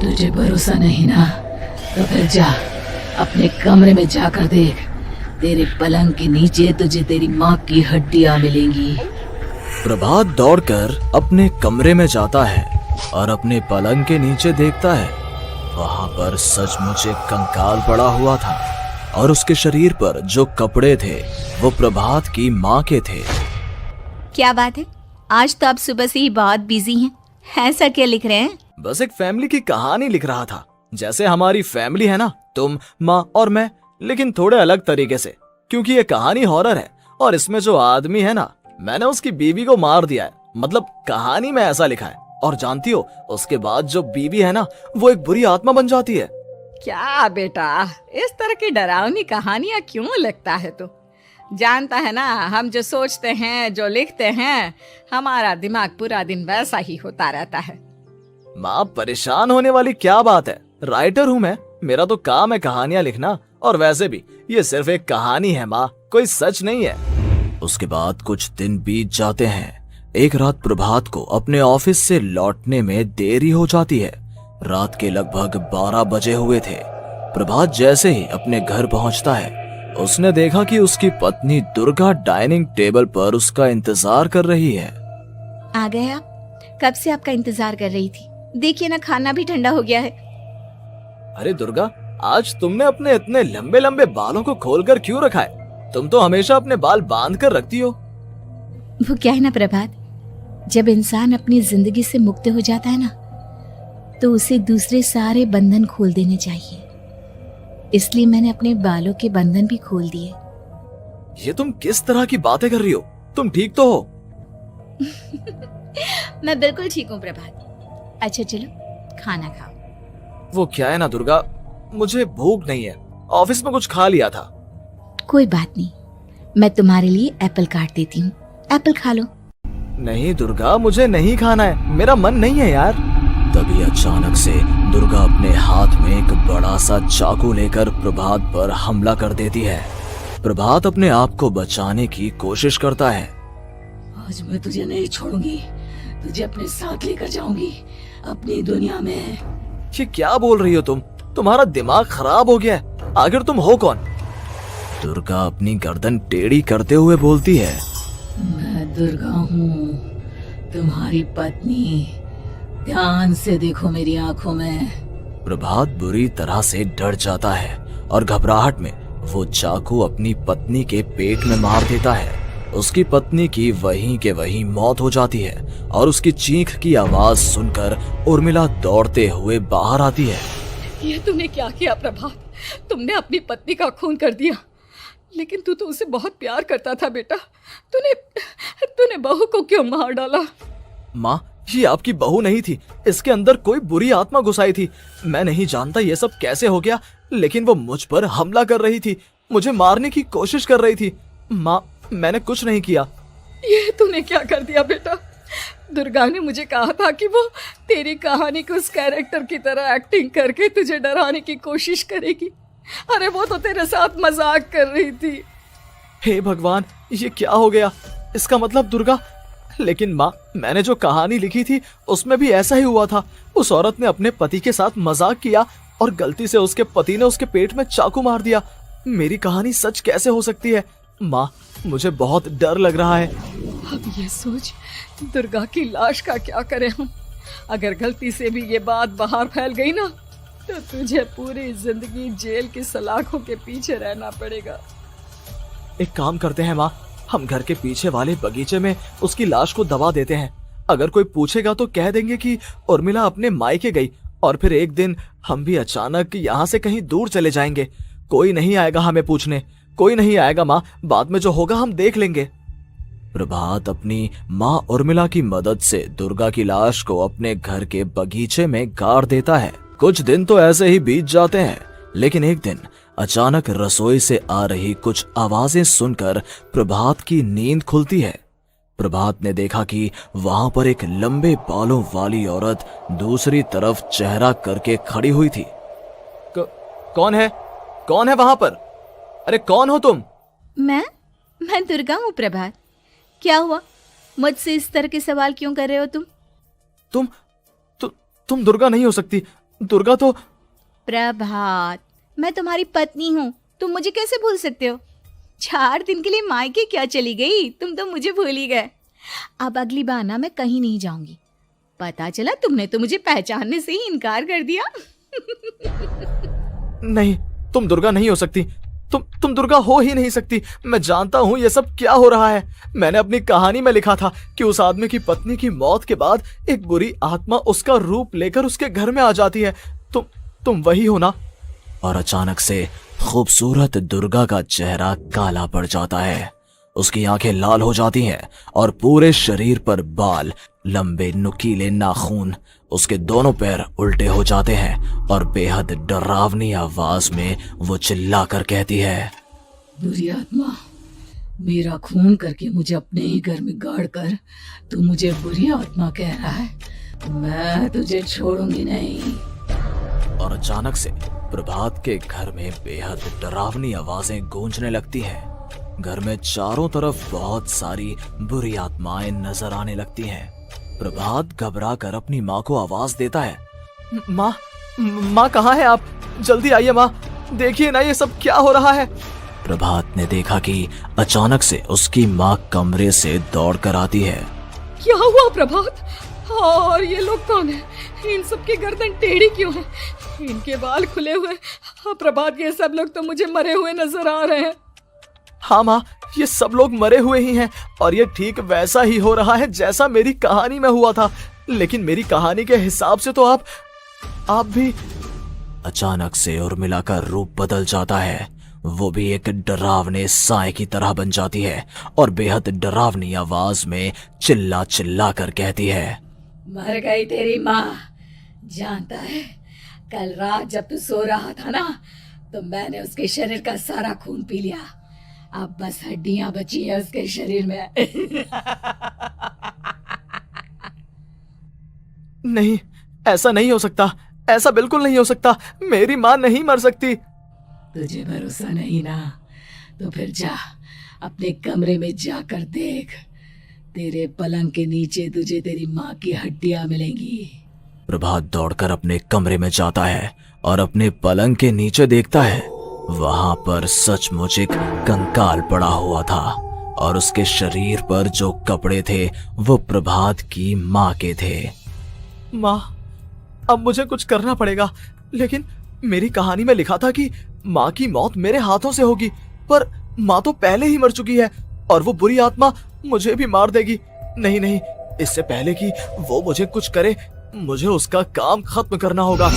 तुझे भरोसा नहीं ना, तो फिर जा अपने कमरे में जाकर देख। तेरे पलंग के नीचे तुझे तेरी माँ की हड्डियाँ मिलेंगी। प्रभात दौड़कर अपने कमरे में जाता है और अपने पलंग के नीचे देखता है। वहां पर सचमुच एक कंकाल पड़ा हुआ था और उसके शरीर पर जो कपड़े थे वो प्रभात की माँ के थे। क्या बात है, आज तो आप सुबह से ही बहुत बिजी हैं। ऐसा क्या लिख रहे हैं? बस एक फैमिली की कहानी लिख रहा था। जैसे हमारी फैमिली है ना, तुम, माँ और मैं, लेकिन थोड़े अलग तरीके से, क्योंकि ये कहानी हॉरर है और इसमें जो आदमी है ना, मैंने उसकी बीवी को मार दिया है। मतलब कहानी में ऐसा लिखा है। और जानती हो, उसके बाद जो बीवी है ना, वो एक बुरी आत्मा बन जाती है। क्या बेटा, इस तरह की डरावनी कहानियां क्यों लिखता है तू? जानता है ना, हम जो सोचते हैं, जो लिखते हैं, हमारा दिमाग पूरा दिन वैसा ही होता रहता है। माँ, परेशान होने वाली क्या बात है? राइटर हूँ मैं, मेरा तो काम है कहानियां लिखना। और वैसे भी ये सिर्फ एक कहानी है माँ, कोई सच नहीं है। उसके बाद कुछ दिन बीत जाते हैं। एक रात प्रभात को अपने ऑफिस से लौटने में देरी हो जाती है। रात के लगभग 12 बजे हुए थे। प्रभात जैसे ही अपने घर पहुंचता है, उसने देखा कि उसकी पत्नी दुर्गा डाइनिंग टेबल पर उसका इंतजार कर रही है। आ गए आप? कब से आपका इंतजार कर रही थी। देखिए ना, खाना भी ठंडा हो गया है। अरे दुर्गा, आज तुमने अपने इतने लंबे लंबे बालों को खोलकर क्यों रखा है? तुम तो हमेशा अपने बाल बांध कर रखती हो। वो क्या है ना प्रभात, जब इंसान अपनी जिंदगी से मुक्त हो जाता है ना, तो उसे दूसरे सारे बंधन खोल देने चाहिए। इसलिए मैंने अपने बालों के बंधन भी खोल दिए। ये तुम किस तरह की बातें कर रही हो? तुम ठीक तो हो? मैं बिल्कुल ठीक हूँ प्रभात। अच्छा चलो खाना खाओ। वो क्या है ना दुर्गा, मुझे भूख नहीं है। ऑफिस में कुछ खा लिया था। कोई बात नहीं, मैं तुम्हारे लिए एप्पल काट देती हूँ, एप्पल खा लो। नहीं दुर्गा, मुझे नहीं खाना है, मेरा मन नहीं है यार। तभी अचानक से दुर्गा अपने हाथ में एक बड़ा सा चाकू लेकर प्रभात पर हमला कर देती है। प्रभात अपने आप को बचाने की कोशिश करता है। आज मैं तुझे नहीं छोड़ूंगी, तुझे अपने साथ लेकर जाऊंगी अपनी दुनिया में। ये क्या बोल रही हो तुम? तुम्हारा दिमाग खराब हो गया है। आखिर तुम हो कौन? दुर्गा अपनी गर्दन टेढ़ी करते हुए बोलती है। मैं दुर्गा हूँ, तुम्हारी पत्नी। ध्यान से देखो मेरी आंखों में। प्रभात बुरी तरह से डर जाता है और घबराहट में वो चाकू अपनी पत्नी के पेट में मार देता है। उसकी पत्नी की वहीं के वहीं मौत हो जाती है और उसकी चीख की आवाज सुनकर उर्मिला दौड़ते हुए बाहर आती है। ये तूने क्या किया प्रभात? तुमने अपनी पत्नी का खून कर दिया। लेकिन तू तो उसे बहुत प्यार करता था बेटा। तूने बहू को क्यों मार डाला? माँ, ये आपकी बहू नहीं थी, इसके अंदर कोई बुरी आत्मा घुसाई थी। मैं नहीं जानता ये सब कैसे हो गया, लेकिन वो मुझ पर हमला कर रही थी, मुझे मारने की कोशिश कर रही थी। माँ, मैंने कुछ नहीं किया। ये तूने क्या कर दिया बेटा? दुर्गा ने मुझे कहा था कि वो तेरी कहानी को उस कैरेक्टर की तरह एक्टिंग करके तुझे डराने की कोशिश करेगी। अरे वो तो तेरे साथ मजाक कर रही थी। हे भगवान, ये क्या हो गया? इसका मतलब दुर्गा। लेकिन माँ, मैंने जो कहानी लिखी थी उसमें भी ऐसा ही हुआ था। उस औरत ने अपने पति के साथ मजाक किया और गलती से उसके पति ने उसके पेट में चाकू मार दिया। मेरी कहानी सच कैसे हो सकती है? माँ, मुझे बहुत डर लग रहा है। अब ये सोच, दुर्गा की लाश का क्या करें हम? अगर गलती से भी ये बात बाहर फैल गई ना, तो तुझे पूरी जिंदगी जेल की सलाखों के पीछे रहना पड़ेगा। एक काम करते हैं माँ, हम घर के पीछे वाले बगीचे में उसकी लाश को दबा देते हैं। अगर कोई पूछेगा तो कह देंगे कि उर्मिला अपने मायके गई और फिर एक दिन हम भी अचानक यहाँ से कहीं दूर चले जाएंगे। कोई नहीं आएगा हमें पूछने, कोई नहीं आएगा माँ, बाद में जो होगा हम देख लेंगे। प्रभात अपनी माँ उर्मिला की मदद से दुर्गा की लाश को अपने घर के बगीचे में गाड़ देता है। कुछ दिन तो ऐसे ही बीत जाते हैं, लेकिन एक दिन अचानक रसोई से आ रही कुछ आवाजें सुनकर प्रभात की नींद खुलती है। प्रभात ने देखा कि वहां पर एक लंबे बालों वाली औरत दूसरी तरफ चेहरा करके खड़ी हुई थी। कौन है? कौन है वहां पर? अरे कौन हो तुम? मैं दुर्गा हूँ प्रभात। क्या हुआ? मुझसे इस तरह के सवाल क्यों कर रहे हो तुम? तुम दुर्गा नहीं हो सकती। दुर्गा तो प्रभात, मैं तुम्हारी पत्नी हूँ, तुम मुझे कैसे भूल सकते हो? 4 दिन के लिए मायके क्या चली गई, तुम तो मुझे भूल ही गए। अब अगली बार ना मैं कहीं नहीं जाऊंगी। पता चला तुमने तो मुझे पहचानने से ही इनकार कर दिया। नहीं, तुम दुर्गा नहीं हो सकती। तुम दुर्गा हो ही नहीं सकती। मैं जानता हूँ ये सब क्या हो रहा है। मैंने अपनी कहानी में लिखा था कि उस आदमी की पत्नी की मौत के बाद एक बुरी आत्मा उसका रूप लेकर उसके घर में आ जाती है। तुम वही हो ना? और अचानक से खूबसूरत दुर्गा का चेहरा काला पड़ जाता है। उसकी आंखें लाल हो जाती हैं और पूरे शरीर पर बाल, लंबे नुकीले नाखून, उसके दोनों पैर उल्टे हो जाते हैं और बेहद डरावनी आवाज में वो चिल्लाकर कहती है, बुरी आत्मा, मेरा खून करके मुझे अपने ही घर में गाड़ कर तू मुझे बुरी आत्मा कह रहा है? मैं तुझे छोड़ूंगी नहीं। और अचानक से प्रभात के घर में बेहद डरावनी आवाजें गूंजने लगती हैं। घर में चारों तरफ बहुत सारी बुरी आत्माएं नजर आने लगती हैं। प्रभात घबरा कर अपनी माँ को आवाज देता है, माँ कहाँ है आप? जल्दी आइए माँ, देखिए ना ये सब क्या हो रहा है। प्रभात ने देखा कि अचानक से उसकी माँ कमरे से दौड़ कर आती है। क्या हुआ प्रभात? और ये लोग कौन है? इन सब की गर्दन टेढ़ी क्यों है? इनके बाल खुले हुए। प्रभात, ये सब लोग तो मुझे मरे हुए नजर आ रहे हैं। हाँ माँ, ये सब लोग मरे हुए ही हैं और ये ठीक वैसा ही हो रहा है जैसा मेरी कहानी में हुआ था। लेकिन मेरी कहानी के हिसाब से तो आप भी। अचानक से उर्मिला का रूप बदल जाता है। वो भी एक डरावने साए की तरह बन जाती है और बेहद डरावनी आवाज में चिल्ला चिल्ला कर कहती है, मर गई तेरी माँ। जानता है, कल रात जब तू सो रहा था ना, तो मैंने उसके शरीर का सारा खून पी लिया। अब बस हड्डियां बची है उसके शरीर में। नहीं, ऐसा नहीं हो सकता, ऐसा बिल्कुल नहीं हो सकता। मेरी माँ नहीं मर सकती। तुझे भरोसा नहीं ना? तो फिर जा, अपने कमरे में जाकर देख। तेरे पलंग के नीचे तुझे तेरी माँ की हड्डियां मिलेंगी। प्रभात दौड़कर अपने कमरे में जाता है और अपने पलंग के नीचे देखता है। वहां पर सचमुच एक कंकाल पड़ा हुआ था और उसके शरीर पर जो कपड़े थे वो प्रभात की माँ के थे। माँ, अब मुझे कुछ करना पड़ेगा। लेकिन मेरी कहानी में लिखा था कि माँ की मौत मेरे हाथों से होगी, पर माँ तो पहले ही मर चुकी है और वो बुरी आत्मा मुझे भी मार देगी। नहीं नहीं, इससे पहले कि वो मुझे कुछ करे, मुझे उसका काम खत्म करना होगा।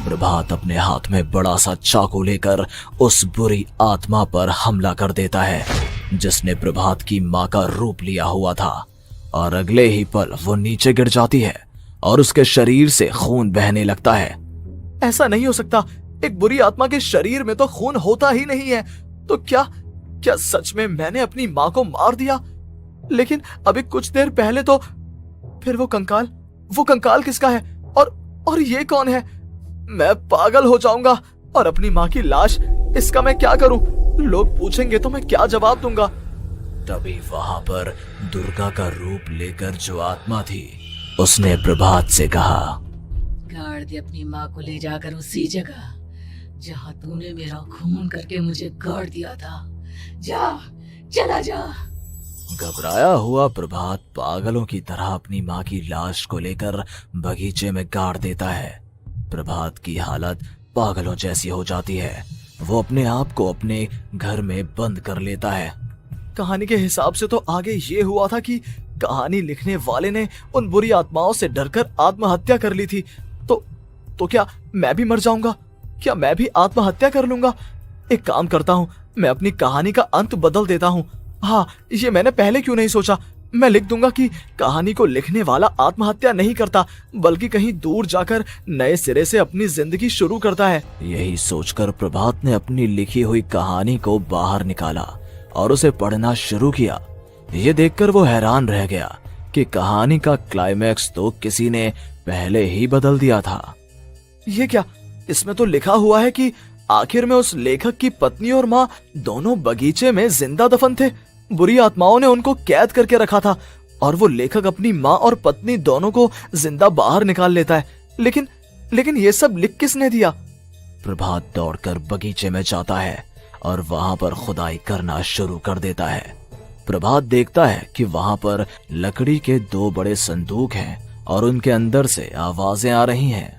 प्रभात अपने हाथ में बड़ा सा चाकू लेकर उस बुरी आत्मा पर हमला कर देता है जिसने प्रभात की माँ का रूप लिया हुआ था, और अगले ही पल वो नीचे गिर जाती है और उसके शरीर से खून बहने लगता है। ऐसा नहीं हो सकता, एक बुरी आत्मा के शरीर में तो खून होता ही नहीं है। तो क्या सच में मैंने अपनी माँ को मार दिया? लेकिन अभी कुछ देर पहले तो फिर वो कंकाल किसका है? और ये कौन है? मैं पागल हो जाऊंगा। और अपनी माँ की लाश, इसका मैं क्या करूं? लोग पूछेंगे तो मैं क्या जवाब दूंगा? तभी वहां पर दुर्गा का रूप लेकर जो आत्मा थी उसने प्रभात से कहा, गाड़ दे अपनी माँ को ले जाकर उसी जगह जहाँ तूने मेरा खून करके मुझे गाड़ दिया था। जा, चला जा। घबराया हुआ प्रभात पागलों की तरह अपनी माँ की लाश को लेकर बगीचे में गाड़ देता है। प्रभात की हालत पागलों जैसी हो जाती है। वो अपने आप को अपने घर में बंद कर लेता है। कहानी के हिसाब से तो आगे ये हुआ था कि कहानी लिखने वाले ने उन बुरी आत्माओं से डरकर आत्महत्या कर ली थी। तो क्या मैं भी मर जाऊंगा? क्या मैं भी आत्महत्या कर लूंगा? एक काम करता हूँ, मैं अपनी कहानी का अंत बदल देता हूँ। हाँ, ये मैंने पहले क्यों नहीं सोचा। मैं लिख दूंगा कि कहानी को लिखने वाला आत्महत्या नहीं करता, बल्कि कहीं दूर जाकर नए सिरे से अपनी जिंदगी शुरू करता है। यही सोचकर प्रभात ने अपनी लिखी हुई कहानी को बाहर निकाला और उसे पढ़ना शुरू किया। ये देखकर वो हैरान रह गया कि कहानी का क्लाइमैक्स तो किसी ने पहले ही बदल दिया था। ये क्या? इसमें तो लिखा हुआ है कि आखिर में उस लेखक की पत्नी और माँ दोनों बगीचे में जिंदा दफन थे। बुरी आत्माओं ने उनको कैद करके रखा था और वो लेखक अपनी माँ और पत्नी दोनों को जिंदा बाहर निकाल लेता है। लेकिन लेकिन ये सब लिख किसने दिया? प्रभात दौड़कर बगीचे में जाता है और वहां पर खुदाई करना शुरू कर देता है। प्रभात देखता है कि वहां पर लकड़ी के 2 बड़े संदूक हैं और उनके अंदर से आवाजें आ रही हैं।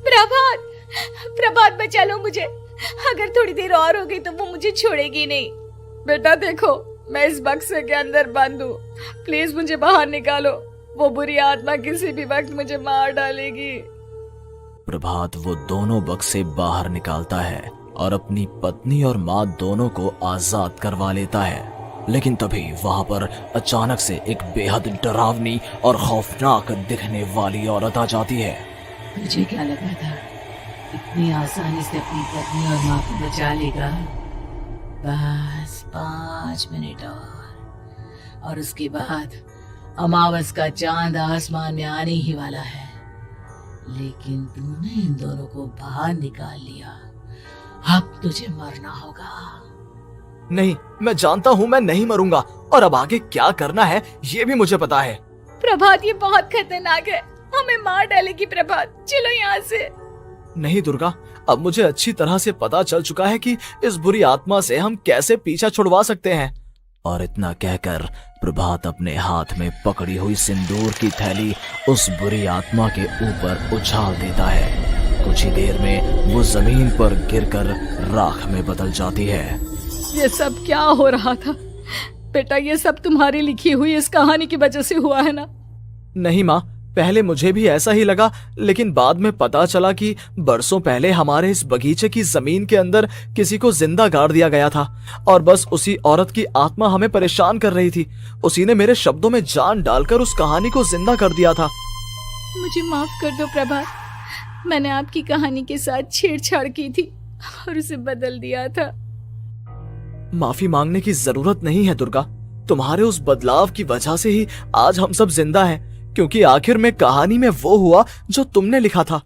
प्रभात, प्रभात बचा लो मुझे, अगर थोड़ी देर और हो गई तो वो मुझे छोड़ेगी नहीं। बेटा देखो, मैं इस बक्से के अंदर बंद हूँ, प्लीज मुझे बाहर निकालो, वो बुरी आत्मा किसी भी वक्त मुझे मार डालेगी। प्रभात वो दोनों बक्से बाहर निकालता है और अपनी पत्नी और माँ दोनों को आजाद करवा लेता है। लेकिन तभी वहां पर अचानक से एक बेहद डरावनी और खौफनाक दिखने वाली औरत आ जाती है। तुझे क्या लगा था इतनी आसानी से अपनी पत्नी और माँ को बचा लेगा? बस 5 मिनट और उसके बाद अमावस का चांद आसमान में आने ही वाला है। लेकिन तूने इन दोनों को बाहर निकाल लिया, अब तुझे मरना होगा। नहीं, मैं जानता हूँ मैं नहीं मरूंगा, और अब आगे क्या करना है ये भी मुझे पता है। प्रभात, ये बहुत खतरनाक है, हमें मार डालेगी। प्रभात, चलो यहाँ से। नहीं दुर्गा, अब मुझे अच्छी तरह से पता चल चुका है कि इस बुरी आत्मा से हम कैसे पीछा छुड़वा सकते हैं। और इतना कहकर प्रभात अपने हाथ में पकड़ी हुई सिंदूर की थैली उस बुरी आत्मा के ऊपर उछाल देता है। कुछ ही देर में वो जमीन पर गिरकर राख में बदल जाती है। ये सब क्या हो रहा था बेटा? ये सब तुम्हारी लिखी हुई इस कहानी की वजह से हुआ है ना? नहीं माँ, पहले मुझे भी ऐसा ही लगा, लेकिन बाद में पता चला कि बरसों पहले हमारे इस बगीचे की जमीन के अंदर किसी को जिंदा गाड़ दिया गया था और बस उसी औरत की आत्मा हमें परेशान कर रही थी। उसी ने मेरे शब्दों में जान डालकर उस कहानी को जिंदा कर दिया था। मुझे माफ कर दो प्रभात, मैंने आपकी कहानी के साथ छेड़छाड़ की थी और उसे बदल दिया था। माफी मांगने की जरूरत नहीं है दुर्गा, तुम्हारे उस बदलाव की वजह से ही आज हम सब जिंदा हैं, क्योंकि आखिर में कहानी में वो हुआ जो तुमने लिखा था।